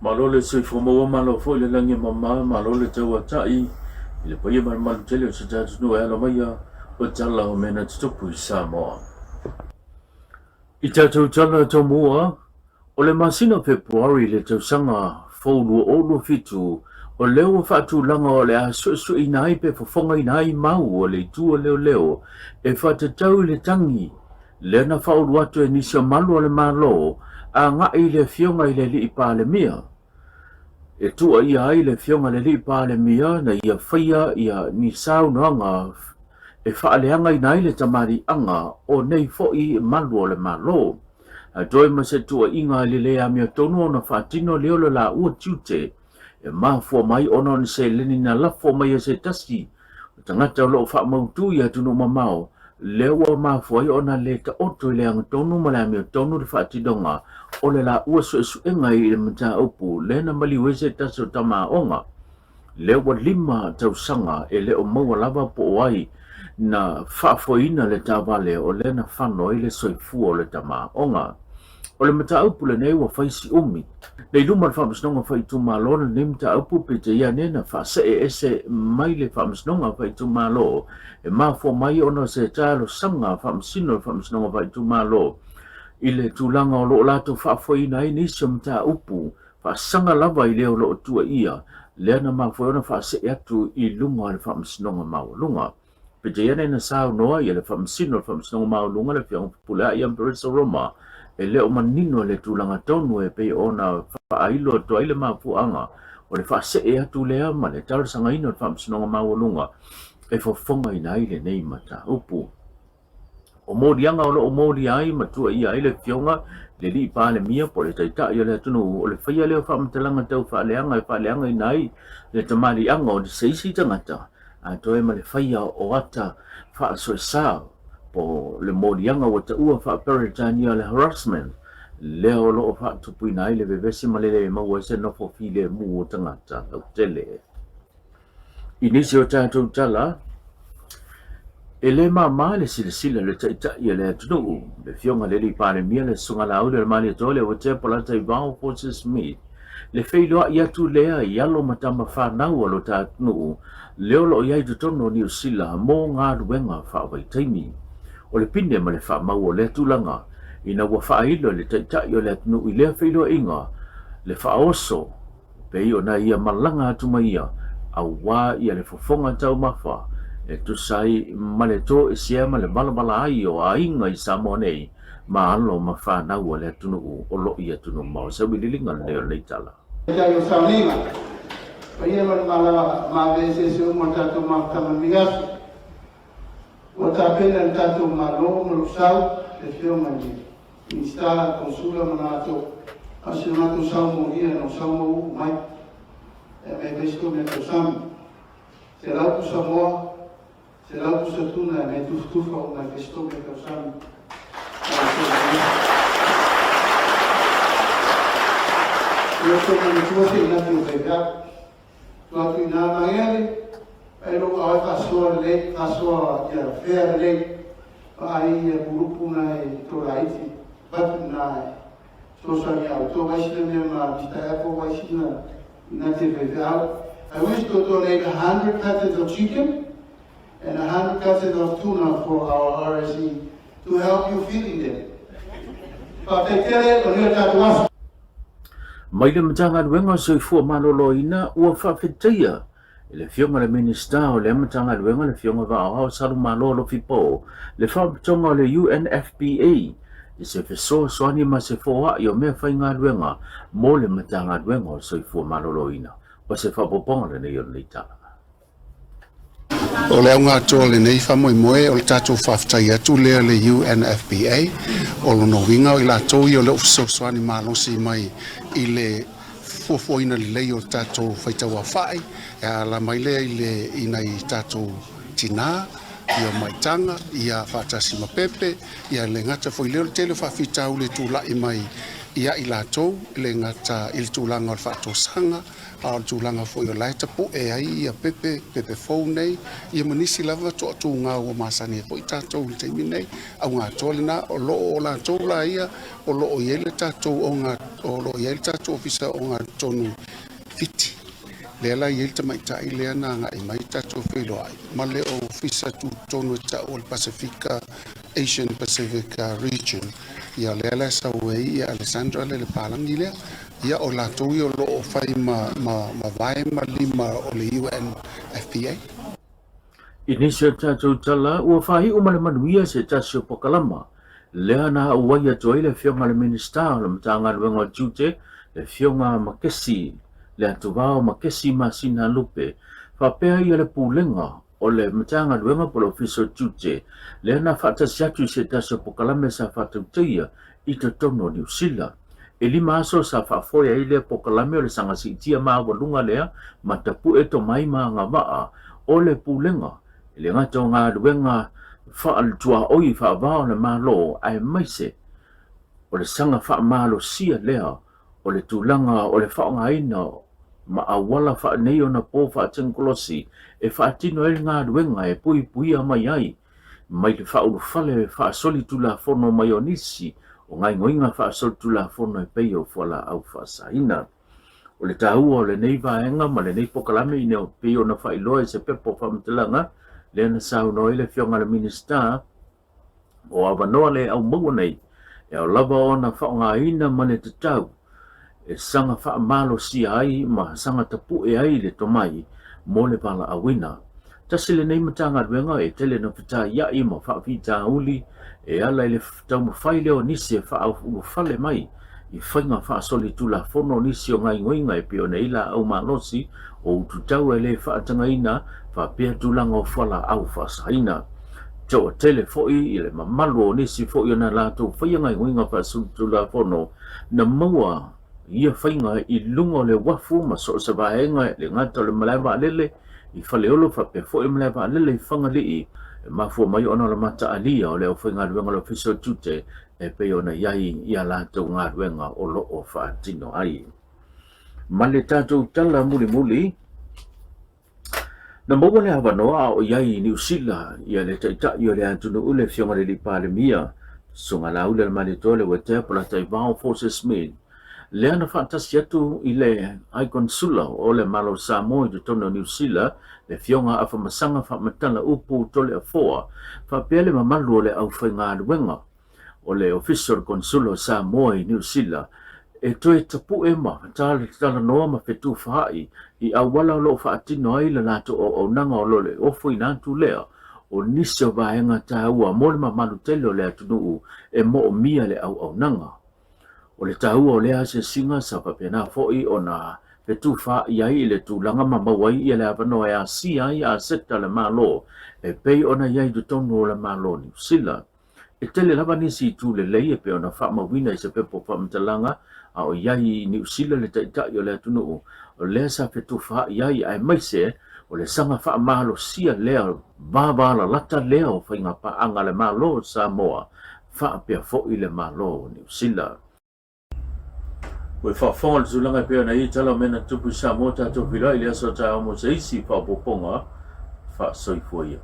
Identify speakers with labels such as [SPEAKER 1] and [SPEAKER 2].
[SPEAKER 1] malo le sui fomo malo fo le langi mama malo le tawa tai le paya malo tele se tatu no alo maya o tala o mena tupu sa mo I tatu tala to mua o le masina February le tau sanga folu o lo fitu o leo fatu langa o le asu inai pe fofonga inai mau o le tu o leo e fata tau le tangi le na faulu atu e nisio malu o le malo a nga i le fionga i le li pa le mia e tua ia ai le fionga le li pa le mia na ia faya ia ni sau noanga e faaleanga inai le tamari anga o nei foi malu o le malo a doi ma se tua inga le lea mia tonu na fatino leo le la ua tiute e mafua mai ono ni se leni na lafo mai se tasi tangata lo fa mautu ia tunu mamao leo mafua i ona le ta oto le ang tonu mala mia tonu le fatidonga o le la ua su enga i le mta upu le na mali wese taso tama onga leo lima tau sanga e leo maua lava po wai na fafoina le tavale o le na fano i le soifu o le tama onga o le mata upu le nei wa faisi umi nei luma le whamasnonga whaitu malona nei mata upu pe te ia nena whase e ese mai le whamasnonga whaitu malo e mafo mai ona se talo sanga whamasino le whamasnonga whaitu malo i le tūlanga o lo lato whafoina i nisi o mata upu whasanga lava i leo lo tua ia lea na mafo ona whase e atu i lunga le whamasnonga maulunga pe te ia nena sao noa i le whamasino le whamasnonga maulunga le whiang pulea i amperisa Roma e leo manino le tūlanga tonu e pei ona whaailo to aile mapuanga o le whase e atu lea ma le talasanga ino le whamsinonga maulunga e whafonga ina ile nei mata upu. O mōrianga o lo o mōri ai matua ia ile fionga le li pa le mia po le taita ia le tunu o le whaia leo whamtalanga tau whaaleanga ina ai le tamari anga o le seisi tangata a toe ma le whaia o ata whaasoe sao po le morianga wa ta ua fa peritania le harassment leo lo fa tupu ina ile vevesi malele ma wa se no fo file mu o tangata o tele inisio tatu tala ele ma le silsila le taita ia le tunu le fionga le li pare mia le sunga la le mali tole o te pola tai vau forces me le feilo ia tu lea ialo matama fa na o lo tatu leo lo ia tu tono ni sila mo nga ruenga fa vai taimi o le pine ma le wha mau o le tūlanga ina ua whailo le taitai o le atunu i lea whilo inga le wha oso pe o na ia malanga atu mai ia a wā ia le fofonga tau mawha e tu sai ma le tō e sia ma le malabala ai o a inga i Samoa nei ma alo ma whanau o le atunu o lo i atunu mau sa wililinga leo leitala.
[SPEAKER 2] Ia o sauninga pa ia ma vese se o matatu ma tamamigasu o tapena tato malo no sau le fio mani instala consula manato asionato sau moria no sau mo mai e me vesto me to sam se la ku samo se la ku satuna me tu stufa una vesto me to sam io sono in tuo sei na più vega tu ina magari e lo ai pasua ia fea le ai grupo na to raiti but na so ia to vai se me ma vita po vai se na TV I wish to donate 100 cuts of chicken and 100 cuts of tuna for our RSE to help you feeding them. But they tell it on your tatu
[SPEAKER 1] mai le matanga wenga so fu manolo ina ua whawhetia le fionga le minista o le amatanga luenga le fionga wa au saru malo lo fipo le whapitonga le UNFPA i se feso soani ma se foa i o mea whainga luenga mo le matanga luenga o soifua malolo ina o se whapoponga le nei o leitala.
[SPEAKER 3] O le aunga toa le nei whamoe moe o le tatou whaftai atu lea le UNFPA o lo no winga o i la toi o le ufiso soani malosi mai i le fofoina le lei o tatou whaitaua whai e la mai lea i le ina i tatou tina ia maitanga ia whatasi mapepe ia le ngata foi leo tele whawhitau le tūlai mai ia i lātou le ngata i le tūlanga o le whaatosanga a le tūlanga fo i o lai tapu e ai ia pepe fau nei ia manisi lava to atu ngā ua masani e fo i tātou le teimi nei au ngā tole na o loo o lātou la ia o loo i ele tātou o loo i ele tātou ofisa o ngā tonu fiti le ala i ele tamaita i lea na ngā i mai tātou whilo ai ma le o ofisa tu tonu ta o le Pasifika Asian Pacific region ia le ala sa wei ia Alessandra le palangi lea ia o lātou i o loo whai ma vai ma lima o le UNFPA.
[SPEAKER 1] Inisio tātou tala ua whahi umale manuia se tasio pokalama. Lea na uai atu ai le whionga le minista le matanga luenga jute le whionga makesi le atu wao makesi masina lupe. Whapea ia le pūlenga o le matanga luenga polo fiso jute lea na whaatasiatu se tasio pokalame sa whaatauteia i te tono New Zealand. E lima aso sa whaafoia i le pokalame o le sangasi tia maa walunga lea ma tapu e to mai maa ngā waa o le pūlenga. E le ngata o ngā luenga whaaltua oi whaavao le maa lo ai maise o le sanga wha malo sia lea o le tūlanga o le whaonga ina ma awala wha nei o na pō wha tingkolosi e whaatino e ngā luenga e pui pui a mai ai mai le whaulu whale wha soli tula whono mai o nisi o ngai ngoinga wha soli tula whono e pei o whala au wha saina. O le tāua o le nei vaenga ma le nei pokalame i neo pei o na wha iloa se pepo wha mtalanga le na sau noi le whionga le minista o awanoa le au maua nei e au lava o na whaonga ina mane te tau e sanga wha malo si ai ma sanga tapu e ai le tomai mo le pala awina. Tasi le nei matanga ruenga e tele na whita iai ma wha whita uli e ala le tau mawhai leo nisi e wha au fale mai i whainga wha soli tula whono nisi o ngai ngoinga e pio na ila au malosi o ututau e le wha atanga ina wha pia tulanga o whala au wha saina. Tau a tele foi i le mamalu o nisi foi o na lato whaia ngai ngoinga wha soli tula whono na maua ia whainga i lungo le wafu ma so sa vaenga le ngata le malaiwa lele i whaleolo wha pe foi malaiwa lele i whangalii e mafua mai ona la mata alia o leo whainga ruenga lo fiso tute e pe ona iai ia lato ngā ruenga o lo o wha tino ai. Ma le tātou tala muli muli na maua le awanoa o iai New Zealand ia le taita i o le antunu ule whionga le li palemia sunga la ule le manitoa le wetea pola Taivao Forces Main lea na whaatasi atu i le ai konsula o le malo Samoa i te tono New Zealand le whionga a whamasanga whamatala upu tole a foa whapea le mamalu o le au whainga ruenga o le official consulo Samoa i New Zealand e toe tapu e ma tala tala noa ma whetu whai i awala lo whaatino ai le nato o nanga o lole ofo i nantu lea o nisi o vaenga tāua mo le mamalu tele o le atunuu e mo o mia le au nanga. O le tāua o lea se singa sa papena foi o na whetu whai ai le tūlanga mamawai i le avanoa e a si ai a seta le malo e pei ona iai du tonu o le malo New Zealand. E tele lava nisi tu le lei e pe ona whamawina i se pepo whamtalanga a o iai New Zealand le taitai o le atunuu o lea sa whetu whai ai ai maise o le sanga whaamalo sia lea vāvala lata lea o whainga paanga le malo Samoa whaapea fo i le malo New Zealand. Ue whaafonga le tulanga pia na i tala mena tupu Samoa tato vilai lea so tā amo se isi whaapoponga whaasoifua ia.